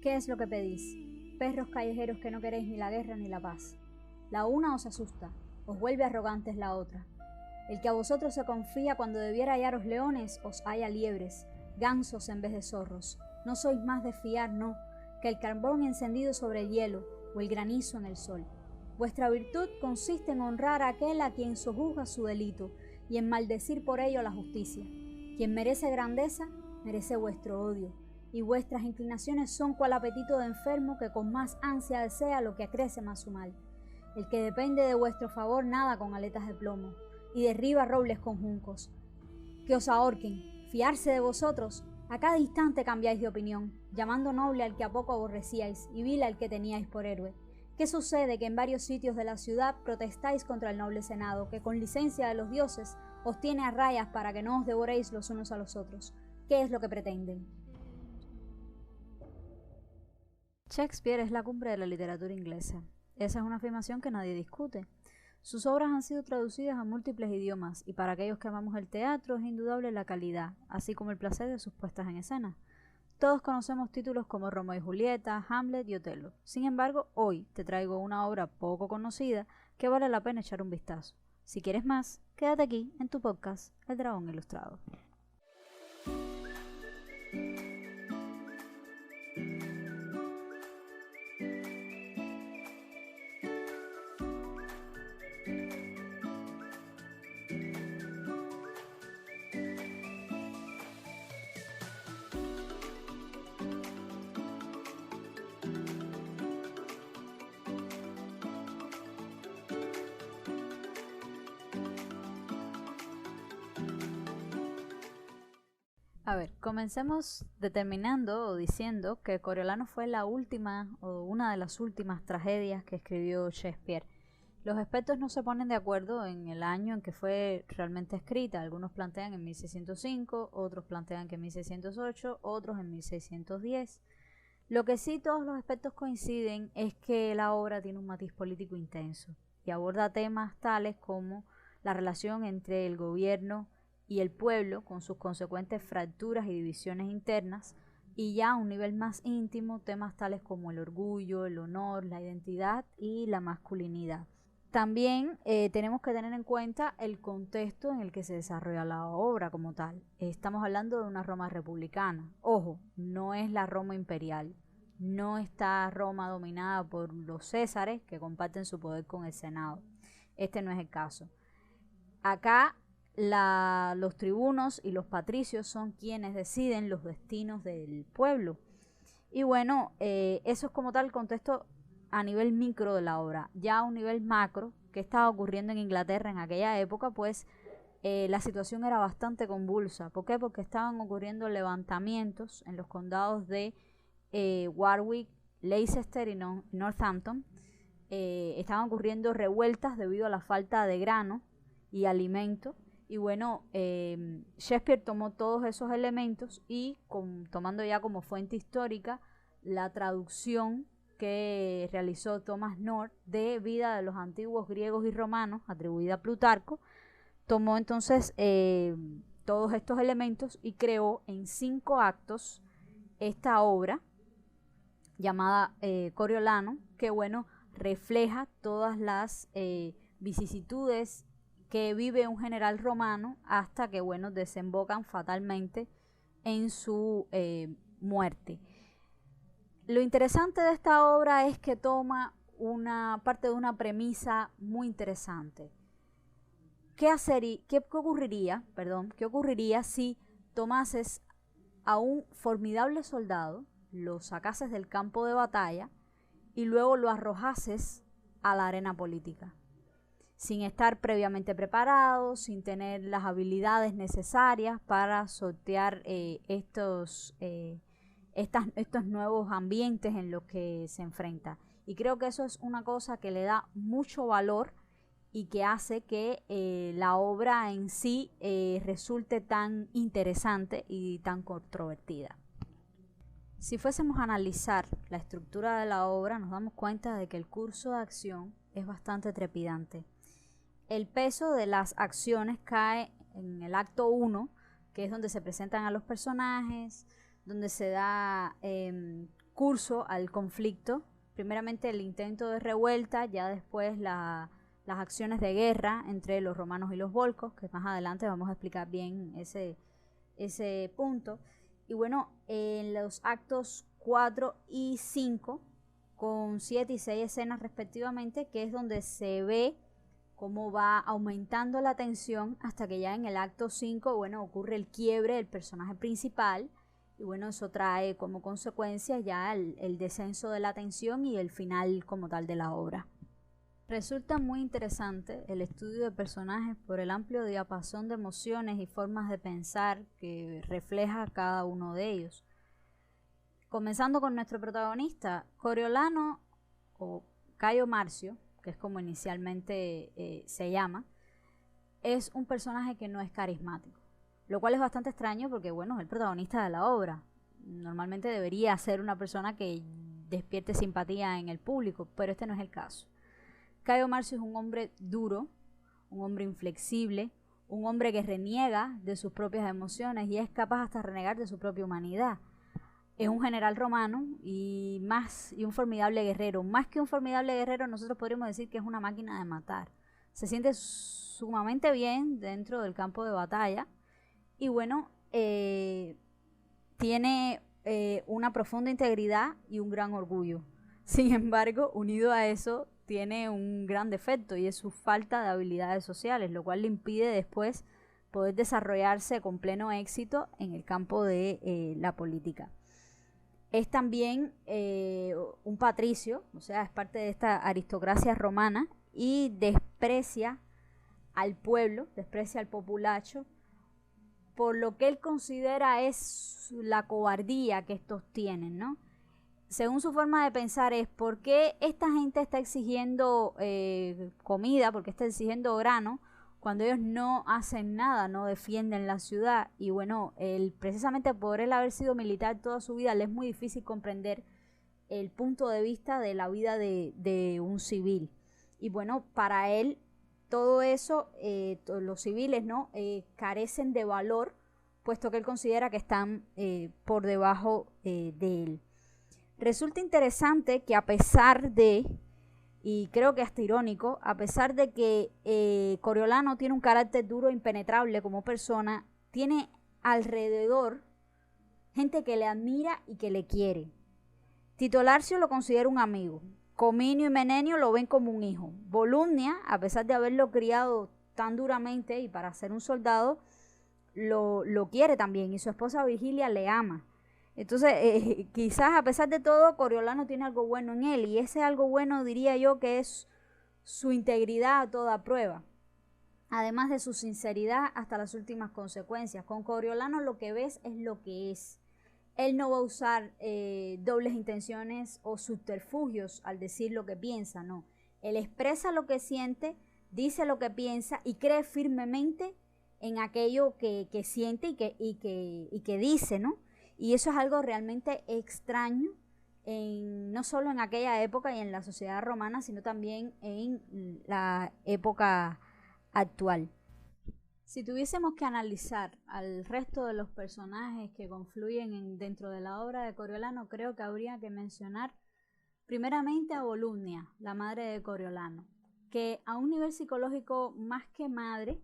¿Qué es lo que pedís? Perros callejeros que no queréis ni la guerra ni la paz. La una os asusta, os vuelve arrogantes la otra. El que a vosotros se confía cuando debiera hallaros leones, os halla liebres, gansos en vez de zorros. No sois más de fiar, no, que el carbón encendido sobre el hielo o el granizo en el sol. Vuestra virtud consiste en honrar a aquel a quien sojuzga su delito y en maldecir por ello la justicia. Quien merece grandeza, merece vuestro odio, y vuestras inclinaciones son cual apetito de enfermo que con más ansia desea lo que acrece más su mal. El que depende de vuestro favor nada con aletas de plomo, y derriba robles con juncos. Que os ahorquen, fiarse de vosotros, a cada instante cambiáis de opinión, llamando noble al que a poco aborrecíais y vil al que teníais por héroe. ¿Qué sucede? Que en varios sitios de la ciudad protestáis contra el noble senado, que con licencia de los dioses os tiene a rayas para que no os devoréis los unos a los otros. ¿Qué es lo que pretenden? Shakespeare es la cumbre de la literatura inglesa. Esa es una afirmación que nadie discute. Sus obras han sido traducidas a múltiples idiomas y para aquellos que amamos el teatro es indudable la calidad, así como el placer de sus puestas en escena. Todos conocemos títulos como Romeo y Julieta, Hamlet y Otelo. Sin embargo, hoy te traigo una obra poco conocida que vale la pena echar un vistazo. Si quieres más, quédate aquí en tu podcast El Dragón Ilustrado. A ver, comencemos determinando o diciendo que Coriolano fue la última o una de las últimas tragedias que escribió Shakespeare. Los expertos no se ponen de acuerdo en el año en que fue realmente escrita. Algunos plantean en 1605, otros plantean que en 1608, otros en 1610. Lo que sí todos los expertos coinciden es que la obra tiene un matiz político intenso y aborda temas tales como la relación entre el gobierno y el pueblo con sus consecuentes fracturas y divisiones internas, y ya a un nivel más íntimo temas tales como el orgullo, el honor, la identidad y la masculinidad. También tenemos que tener en cuenta el contexto en el que se desarrolla la obra como tal. Estamos hablando de una Roma republicana. Ojo, no es la Roma imperial. No está Roma dominada por los césares que comparten su poder con el Senado. Este no es el caso. Acá los tribunos y los patricios son quienes deciden los destinos del pueblo. Y bueno, eso es como tal el contexto a nivel micro de la obra. Ya a un nivel macro, que estaba ocurriendo en Inglaterra en aquella época, pues la situación era bastante convulsa. ¿Por qué? Porque estaban ocurriendo levantamientos en los condados de Warwick, Leicester y Northampton. Estaban ocurriendo revueltas debido a la falta de grano y alimento. Y bueno, Shakespeare tomó todos esos elementos y tomando ya como fuente histórica la traducción que realizó Thomas More de Vida de los antiguos griegos y romanos, atribuida a Plutarco, tomó entonces todos estos elementos y creó en 5 actos esta obra llamada Coriolano, que bueno, refleja todas las vicisitudes que vive un general romano hasta que, bueno, desembocan fatalmente en su muerte. Lo interesante de esta obra es que toma una parte de una premisa muy interesante. ¿Qué ocurriría si tomases a un formidable soldado, lo sacases del campo de batalla y luego lo arrojases a la arena política? Sin estar previamente preparado, sin tener las habilidades necesarias para sortear estos nuevos ambientes en los que se enfrenta. Y creo que eso es una cosa que le da mucho valor y que hace que la obra en sí resulte tan interesante y tan controvertida. Si fuésemos a analizar la estructura de la obra, nos damos cuenta de que el curso de acción es bastante trepidante. El peso de las acciones cae en el acto 1, que es donde se presentan a los personajes, donde se da curso al conflicto. Primeramente el intento de revuelta, ya después las acciones de guerra entre los romanos y los volscos, que más adelante vamos a explicar bien ese punto. Y bueno, en los actos 4 y 5, con 7 y 6 escenas respectivamente, que es donde se ve cómo va aumentando la tensión hasta que ya en el acto 5, bueno, ocurre el quiebre del personaje principal. Y bueno, eso trae como consecuencia ya el descenso de la tensión y el final como tal de la obra. Resulta muy interesante el estudio de personajes por el amplio diapasón de emociones y formas de pensar que refleja cada uno de ellos. Comenzando con nuestro protagonista, Coriolano, o Cayo Marcio, que es como inicialmente se llama, es un personaje que no es carismático. Lo cual es bastante extraño porque, bueno, es el protagonista de la obra. Normalmente debería ser una persona que despierte simpatía en el público, pero este no es el caso. Cayo Marcio es un hombre duro, un hombre inflexible, un hombre que reniega de sus propias emociones y es capaz hasta renegar de su propia humanidad. Es un general romano y un formidable guerrero. Más que un formidable guerrero, nosotros podríamos decir que es una máquina de matar. Se siente sumamente bien dentro del campo de batalla. Y bueno, tiene una profunda integridad y un gran orgullo. Sin embargo, unido a eso, tiene un gran defecto y es su falta de habilidades sociales, lo cual le impide después poder desarrollarse con pleno éxito en el campo de la política. Es también un patricio, o sea, es parte de esta aristocracia romana y desprecia al pueblo, desprecia al populacho, por lo que él considera es la cobardía que estos tienen, ¿no? Según su forma de pensar es por qué esta gente está exigiendo comida, por qué está exigiendo grano, cuando ellos no hacen nada, no defienden la ciudad. Y bueno, precisamente por él haber sido militar toda su vida, le es muy difícil comprender el punto de vista de la vida de un civil. Y bueno, para él todo eso, los civiles, ¿no? Carecen de valor, puesto que él considera que están por debajo de él. Resulta interesante que a pesar de, y creo que hasta irónico, a pesar de que Coriolano tiene un carácter duro e impenetrable como persona, tiene alrededor gente que le admira y que le quiere. Tito Larcio lo considera un amigo. Cominio y Menenio lo ven como un hijo. Volumnia, a pesar de haberlo criado tan duramente y para ser un soldado, lo quiere también y su esposa Vigilia le ama. Entonces, quizás a pesar de todo, Coriolano tiene algo bueno en él y ese algo bueno diría yo que es su integridad a toda prueba. Además de su sinceridad hasta las últimas consecuencias. Con Coriolano lo que ves es lo que es. Él no va a usar dobles intenciones o subterfugios al decir lo que piensa, no. Él expresa lo que siente, dice lo que piensa y cree firmemente en aquello que siente y que dice, ¿no? Y eso es algo realmente extraño, no solo en aquella época y en la sociedad romana, sino también en la época actual. Si tuviésemos que analizar al resto de los personajes que confluyen dentro de la obra de Coriolano, creo que habría que mencionar primeramente a Volumnia, la madre de Coriolano, que a un nivel psicológico más que madre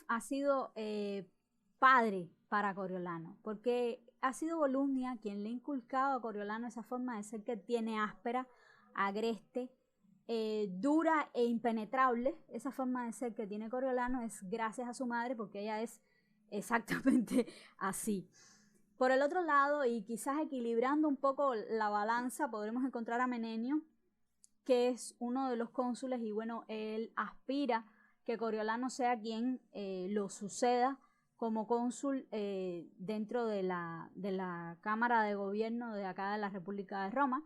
ha sido padre para Coriolano, porque ha sido Volumnia quien le ha inculcado a Coriolano esa forma de ser que tiene áspera, agreste, dura e impenetrable. Esa forma de ser que tiene Coriolano es gracias a su madre, porque ella es exactamente así. Por el otro lado, y quizás equilibrando un poco la balanza, podremos encontrar a Menenio, que es uno de los cónsules, y bueno, él aspira que Coriolano sea quien lo suceda como cónsul dentro de la Cámara de Gobierno de acá de la República de Roma.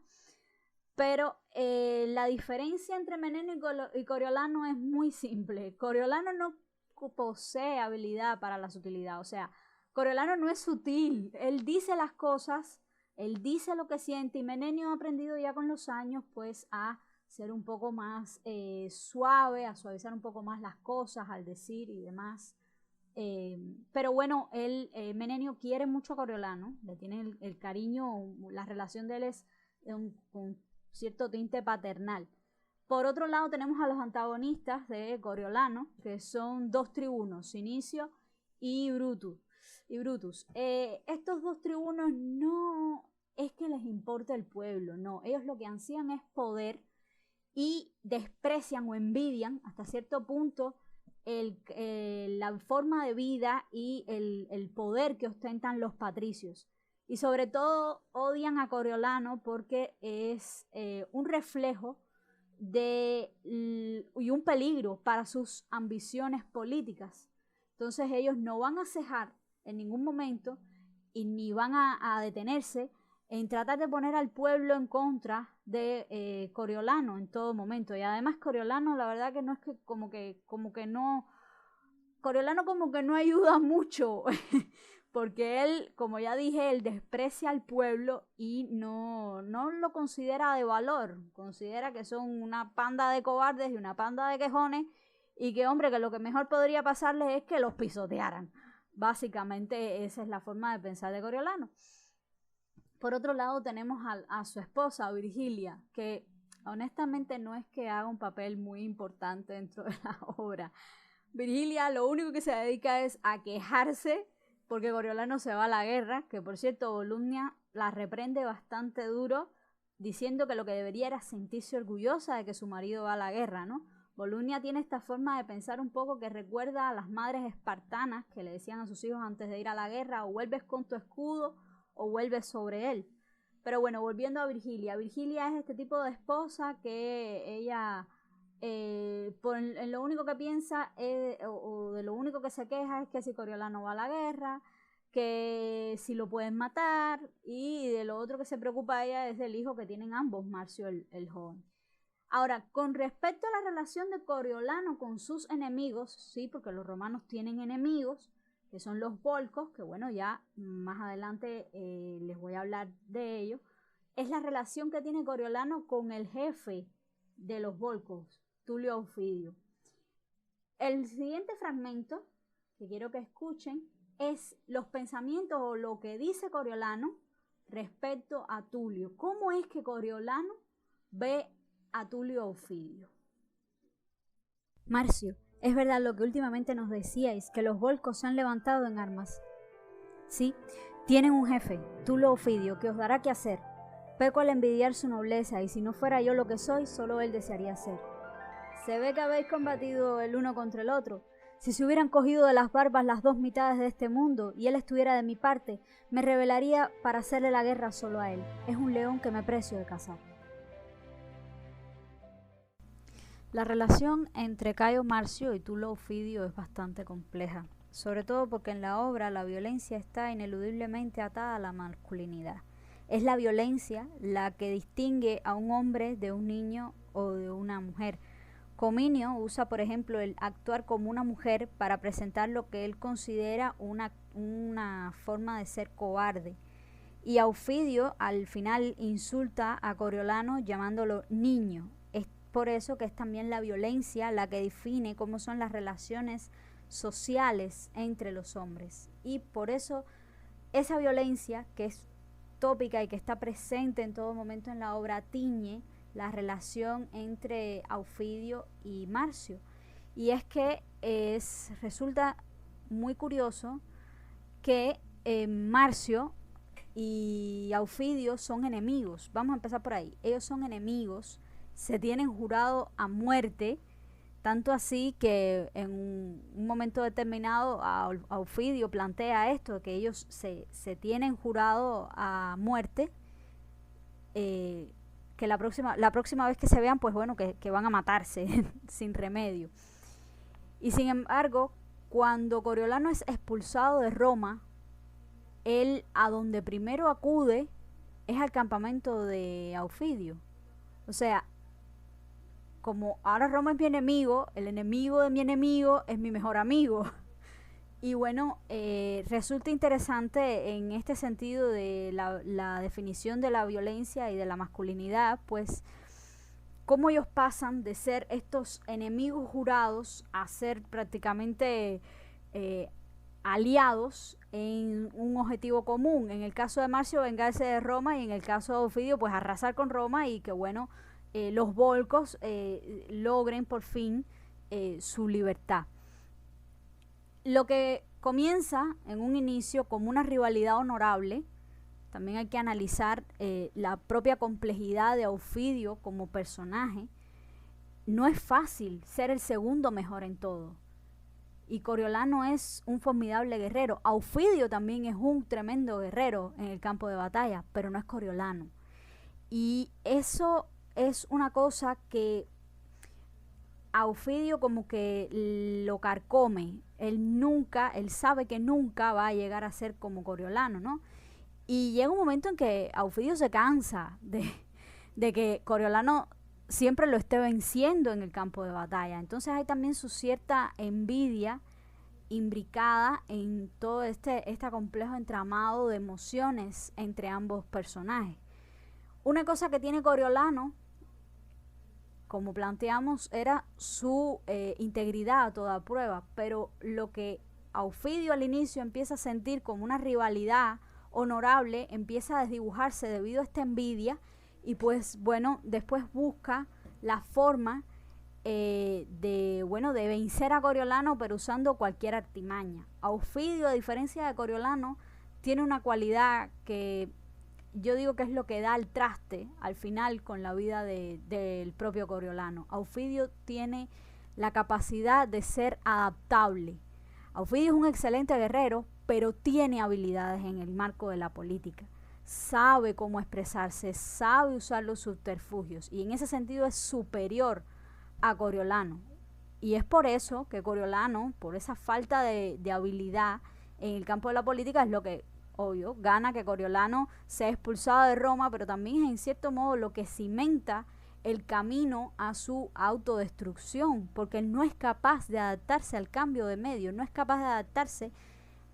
Pero la diferencia entre Menenio y Coriolano es muy simple. Coriolano no posee habilidad para la sutilidad, o sea, Coriolano no es sutil, él dice las cosas, él dice lo que siente, y Menenio ha aprendido ya con los años pues a ser un poco más suave, a suavizar un poco más las cosas al decir y demás. Pero bueno, Menenio quiere mucho a Coriolano, le tiene el cariño, la relación de él es con cierto tinte paternal. Por otro lado tenemos a los antagonistas de Coriolano, que son dos tribunos, Sinicio y Brutus. Estos dos tribunos no es que les importe el pueblo, no, ellos lo que ansían es poder y desprecian o envidian hasta cierto punto la forma de vida y el poder que ostentan los patricios. Y sobre todo odian a Coriolano porque es un reflejo y un peligro para sus ambiciones políticas. Entonces ellos no van a cejar en ningún momento y ni van a detenerse en tratar de poner al pueblo en contra de Coriolano en todo momento. Y además Coriolano, la verdad que no es que como que no, Coriolano como que no ayuda mucho, porque él, como ya dije, él desprecia al pueblo y no lo considera de valor, considera que son una panda de cobardes y una panda de quejones, y que, hombre, que lo que mejor podría pasarles es que los pisotearan. Básicamente esa es la forma de pensar de Coriolano. Por otro lado tenemos a su esposa, Virgilia, que honestamente no es que haga un papel muy importante dentro de la obra. Virgilia lo único que se dedica es a quejarse porque Coriolano se va a la guerra, que por cierto Volumnia la reprende bastante duro, diciendo que lo que debería era sentirse orgullosa de que su marido va a la guerra, ¿no? Volumnia tiene esta forma de pensar un poco que recuerda a las madres espartanas que le decían a sus hijos antes de ir a la guerra: o vuelves con tu escudo o vuelves sobre él. Pero bueno, volviendo a Virgilia. Virgilia es este tipo de esposa que ella en lo único que piensa o de lo único que se queja es que si Coriolano va a la guerra, que si lo pueden matar, y de lo otro que se preocupa ella es del hijo que tienen ambos, Marcio el joven. Ahora, con respecto a la relación de Coriolano con sus enemigos, sí, porque los romanos tienen enemigos, que son los volcos, que bueno, ya más adelante les voy a hablar de ello, es la relación que tiene Coriolano con el jefe de los volcos, Tulio Aufidio. El siguiente fragmento que quiero que escuchen es los pensamientos o lo que dice Coriolano respecto a Tulio. ¿Cómo es que Coriolano ve a Tulio Aufidio? Marcio, es verdad lo que últimamente nos decíais, que los volcos se han levantado en armas. Sí, tienen un jefe, Tulio Aufidio, que os dará qué hacer. Peco al envidiar su nobleza, y si no fuera yo lo que soy, solo él desearía ser. Se ve que habéis combatido el uno contra el otro. Si se hubieran cogido de las barbas las dos mitades de este mundo y él estuviera de mi parte, me rebelaría para hacerle la guerra solo a él. Es un león que me precio de cazar. La relación entre Cayo Marcio y Tulio Aufidio es bastante compleja, sobre todo porque en la obra la violencia está ineludiblemente atada a la masculinidad. Es la violencia la que distingue a un hombre de un niño o de una mujer. Cominio usa, por ejemplo, el actuar como una mujer para presentar lo que él considera una forma de ser cobarde. Y Aufidio al final insulta a Coriolano llamándolo niño. Es por eso que es también la violencia la que define cómo son las relaciones sociales entre los hombres. Y por eso esa violencia, que es tópica y que está presente en todo momento en la obra, tiñe la relación entre Aufidio y Marcio. Y es que resulta muy curioso que Marcio y Aufidio son enemigos. Vamos a empezar por ahí. Ellos son enemigos, se tienen jurado a muerte, tanto así que en un momento determinado Aufidio plantea esto, que ellos se tienen jurado a muerte, que la próxima vez que se vean, pues bueno, que van a matarse sin remedio. Y sin embargo, cuando Coriolano es expulsado de Roma, él a donde primero acude es al campamento de Aufidio. O sea, como ahora Roma es mi enemigo, el enemigo de mi enemigo es mi mejor amigo. Y bueno, resulta interesante en este sentido de la definición de la violencia y de la masculinidad, pues cómo ellos pasan de ser estos enemigos jurados a ser prácticamente aliados en un objetivo común. En el caso de Marcio, vengarse de Roma, y en el caso de Aufidio, pues arrasar con Roma y que bueno, los volcos logren por fin su libertad. Lo que comienza en un inicio como una rivalidad honorable, también hay que analizar la propia complejidad de Aufidio como personaje. No es fácil ser el segundo mejor en todo. Y Coriolano es un formidable guerrero. Aufidio también es un tremendo guerrero en el campo de batalla, pero no es Coriolano. Y eso es una cosa que Aufidio como que lo carcome. Él sabe que nunca va a llegar a ser como Coriolano, ¿no? Y llega un momento en que Aufidio se cansa de que Coriolano siempre lo esté venciendo en el campo de batalla. Entonces hay también su cierta envidia imbricada en todo este complejo entramado de emociones entre ambos personajes. Una cosa que tiene Coriolano, como planteamos, era su integridad a toda prueba, pero lo que Aufidio al inicio empieza a sentir como una rivalidad honorable empieza a desdibujarse debido a esta envidia, y pues bueno, después busca la forma de vencer a Coriolano, pero usando cualquier artimaña. Aufidio, a diferencia de Coriolano, tiene una cualidad que yo digo que es lo que da el traste al final con la vida del propio Coriolano. Aufidio tiene la capacidad de ser adaptable. Aufidio es un excelente guerrero, pero tiene habilidades en el marco de la política. Sabe cómo expresarse, sabe usar los subterfugios, y en ese sentido es superior a Coriolano. Y es por eso que Coriolano, por esa falta de habilidad en el campo de la política, es lo que, obvio, gana que Coriolano sea expulsado de Roma, pero también es en cierto modo lo que cimenta el camino a su autodestrucción, porque él no es capaz de adaptarse al cambio de medio, no es capaz de adaptarse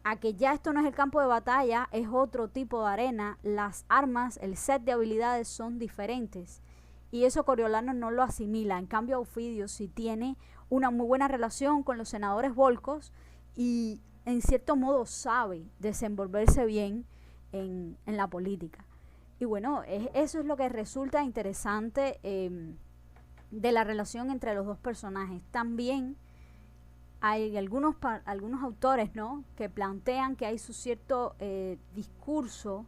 a que ya esto no es el campo de batalla, es otro tipo de arena, las armas, el set de habilidades son diferentes, y eso Coriolano no lo asimila. En cambio, Aufidio sí tiene una muy buena relación con los senadores volcos y en cierto modo sabe desenvolverse bien en la política. Y bueno, eso es lo que resulta interesante de la relación entre los dos personajes. También hay algunos autores, ¿no?, que plantean que hay su cierto discurso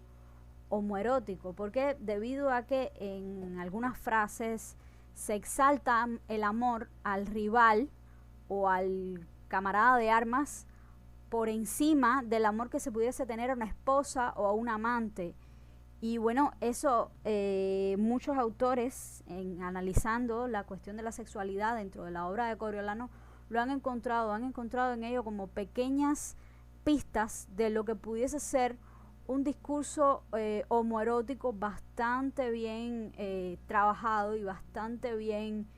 homoerótico, porque debido a que en algunas frases se exalta el amor al rival o al camarada de armas por encima del amor que se pudiese tener a una esposa o a un amante. Y bueno, eso muchos autores, analizando la cuestión de la sexualidad dentro de la obra de Coriolano, lo han encontrado en ello como pequeñas pistas de lo que pudiese ser un discurso homoerótico bastante bien trabajado y bastante bien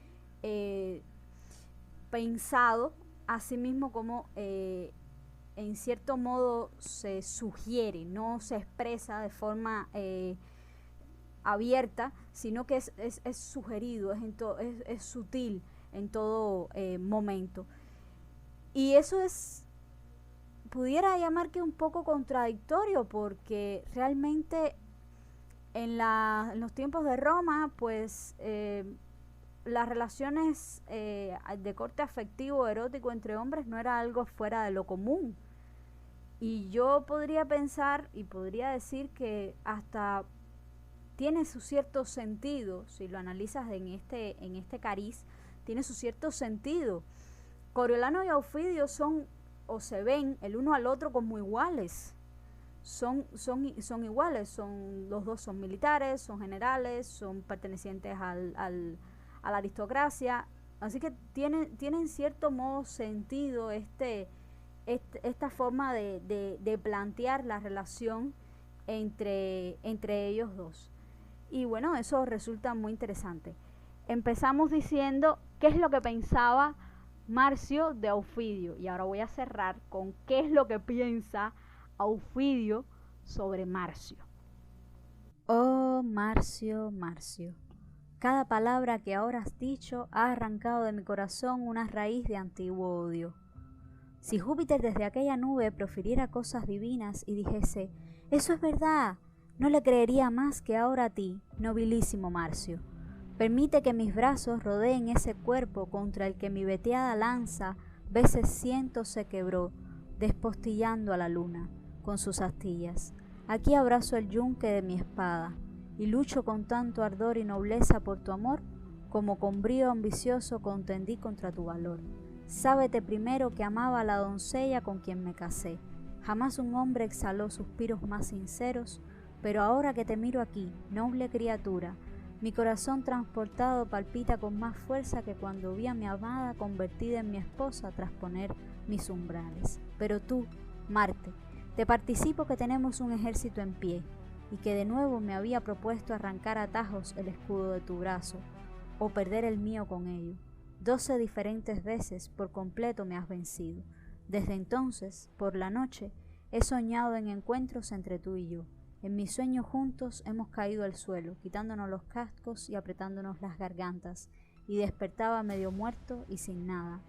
pensado, así mismo como en cierto modo se sugiere, no se expresa de forma abierta, sino que es sugerido, es sutil en todo momento. Y eso pudiera llamar que un poco contradictorio, porque realmente en los tiempos de Roma, pues las relaciones de corte afectivo, erótico entre hombres no era algo fuera de lo común. Y yo podría pensar y podría decir que hasta tiene su cierto sentido, si lo analizas en este cariz, tiene su cierto sentido. Coriolano y Aufidio son, o se ven el uno al otro como iguales. Son iguales, los dos son militares, son generales, son pertenecientes a la aristocracia, así que tienen cierto modo sentido esta forma de plantear la relación entre ellos dos. Y bueno, eso resulta muy interesante. Empezamos diciendo qué es lo que pensaba Marcio de Aufidio, y ahora voy a cerrar con qué es lo que piensa Aufidio sobre Marcio. Oh, Marcio, Marcio, cada palabra que ahora has dicho ha arrancado de mi corazón una raíz de antiguo odio. Si Júpiter desde aquella nube profiriera cosas divinas y dijese, «Eso es verdad», no le creería más que ahora a ti, nobilísimo Marcio. Permite que mis brazos rodeen ese cuerpo contra el que mi veteada lanza veces cientos se quebró, despostillando a la luna con sus astillas. Aquí abrazo el yunque de mi espada y lucho con tanto ardor y nobleza por tu amor, como con brío ambicioso contendí contra tu valor. Sábete primero que amaba a la doncella con quien me casé. Jamás un hombre exhaló suspiros más sinceros, pero ahora que te miro aquí, noble criatura, mi corazón transportado palpita con más fuerza que cuando vi a mi amada convertida en mi esposa tras poner mis umbrales. Pero tú, Marte, te participo que tenemos un ejército en pie, y que de nuevo me había propuesto arrancar a tajos el escudo de tu brazo, o perder el mío con ello. 12 diferentes veces por completo me has vencido. Desde entonces, por la noche, he soñado en encuentros entre tú y yo. En mis sueños juntos hemos caído al suelo, quitándonos los cascos y apretándonos las gargantas, y despertaba medio muerto y sin nada.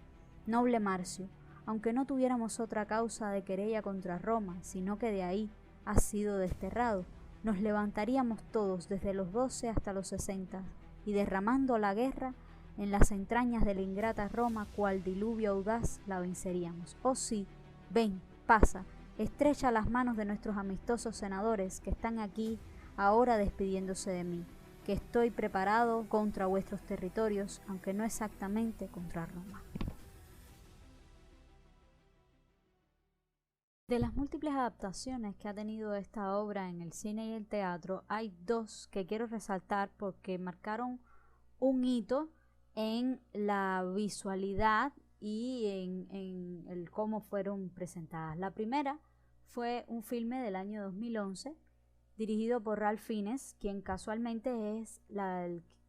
Noble Marcio, aunque no tuviéramos otra causa de querella contra Roma, sino que de ahí has sido desterrado, nos levantaríamos todos desde los 12 hasta los 60, y derramando la guerra en las entrañas de la ingrata Roma, cual diluvio audaz la venceríamos. Oh sí, ven, pasa, estrecha las manos de nuestros amistosos senadores que están aquí ahora despidiéndose de mí, que estoy preparado contra vuestros territorios, aunque no exactamente contra Roma. De las múltiples adaptaciones que ha tenido esta obra en el cine y el teatro, hay dos que quiero resaltar porque marcaron un hito en la visualidad y en el cómo fueron presentadas. La primera fue un filme del año 2011 dirigido por Ralph Fiennes, quien casualmente es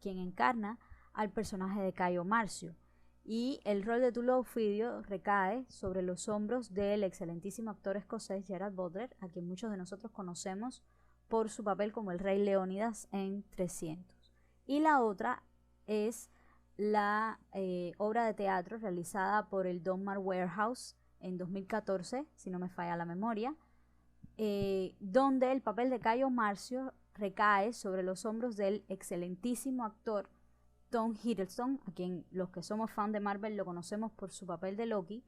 quien encarna al personaje de Caio Marcio, y el rol de Tullo Aufidio recae sobre los hombros del excelentísimo actor escocés Gerard Butler, a quien muchos de nosotros conocemos por su papel como el rey Leónidas en 300. Y la otra es la obra de teatro realizada por el Donmar Warehouse en 2014, si no me falla la memoria, donde el papel de Caio Marcio recae sobre los hombros del excelentísimo actor Tom Hiddleston, a quien los que somos fan de Marvel lo conocemos por su papel de Loki,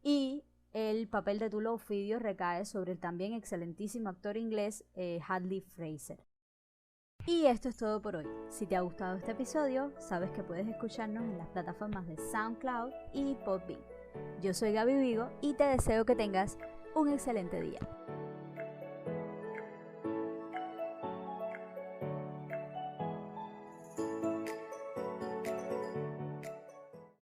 y el papel de Tullo Aufidio recae sobre el también excelentísimo actor inglés Hadley Fraser. Y esto es todo por hoy. Si te ha gustado este episodio, sabes que puedes escucharnos en las plataformas de SoundCloud y Podbean. Yo soy Gaby Vigo y te deseo que tengas un excelente día.